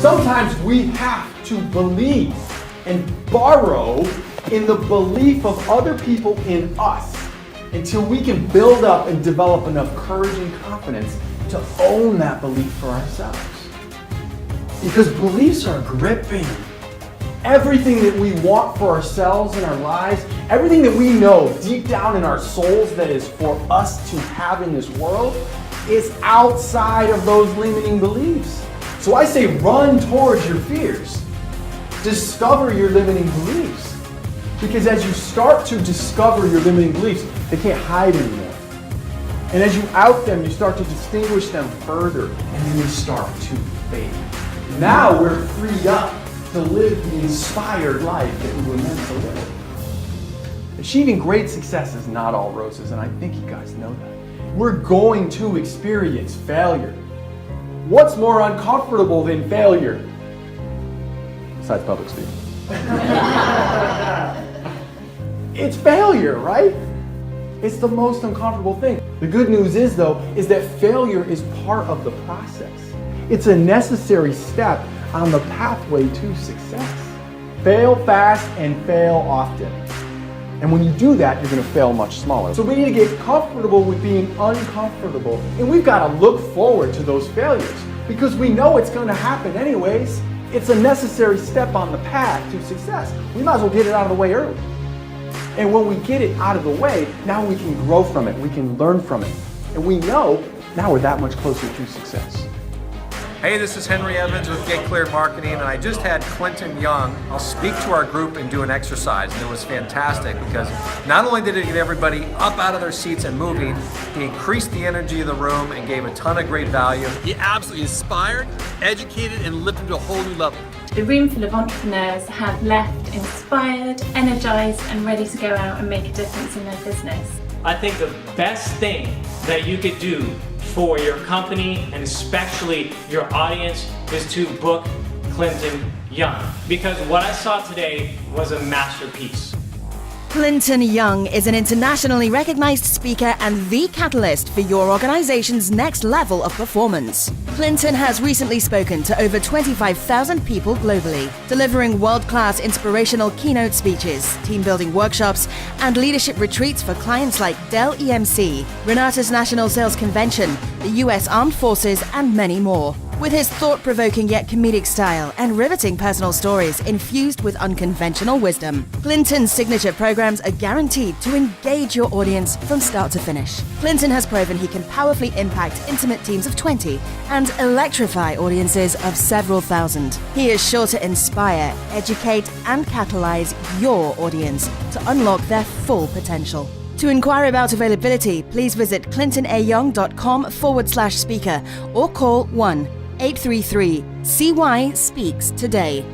Sometimes we have to believe and borrow in the belief of other people in us until we can build up and develop enough courage and confidence to own that belief for ourselves. Because beliefs are gripping. Everything that we want for ourselves in our lives, everything that we know deep down in our souls that is for us to have in this world, is outside of those limiting beliefs. So I say run towards your fears. Discover your limiting beliefs. Because as you start to discover your limiting beliefs, they can't hide anymore. And as you out them, you start to distinguish them further, and then they start to fade. Now we're freed up to live the inspired life that we were meant to live. Achieving great success is not all roses, and I think you guys know that. We're going to experience failure. What's more uncomfortable than failure? Besides public speaking. It's failure, right? It's the most uncomfortable thing. The good news is, though, is that failure is part of the process. It's a necessary step on the pathway to success. Fail fast and fail often. And when you do that, you're going to fail much smaller. So we need to get comfortable with being uncomfortable. And we've got to look forward to those failures because we know it's going to happen anyways. It's a necessary step on the path to success. We might as well get it out of the way early. And when we get it out of the way, now we can grow from it. We can learn from it. And we know now we're that much closer to success. Hey, this is Henry Evans with Get Clear Marketing, and I just had Clinton Young speak to our group and do an exercise, and it was fantastic because not only did it get everybody up out of their seats and moving, he increased the energy of the room and gave a ton of great value. He absolutely inspired, educated, and lifted to a whole new level. The room full of entrepreneurs have left inspired, energized, and ready to go out and make a difference in their business. I think the best thing that you could do for your company and especially your audience is to book Clinton Young, because what I saw today was a masterpiece. Clinton Young is an internationally recognized speaker and the catalyst for your organization's next level of performance. Clinton has recently spoken to over 25,000 people globally, delivering world-class inspirational keynote speeches, team-building workshops, and leadership retreats for clients like Dell EMC, Renatus National Sales Convention, the U.S. Armed Forces, and many more. With his thought-provoking yet comedic style and riveting personal stories infused with unconventional wisdom, Clinton's signature programs are guaranteed to engage your audience from start to finish. Clinton has proven he can powerfully impact intimate teams of 20 and electrify audiences of several thousand. He is sure to inspire, educate, and catalyze your audience to unlock their full potential. To inquire about availability, please visit clintonayoung.com/speaker or call 1-833-CY-SPEAKS today.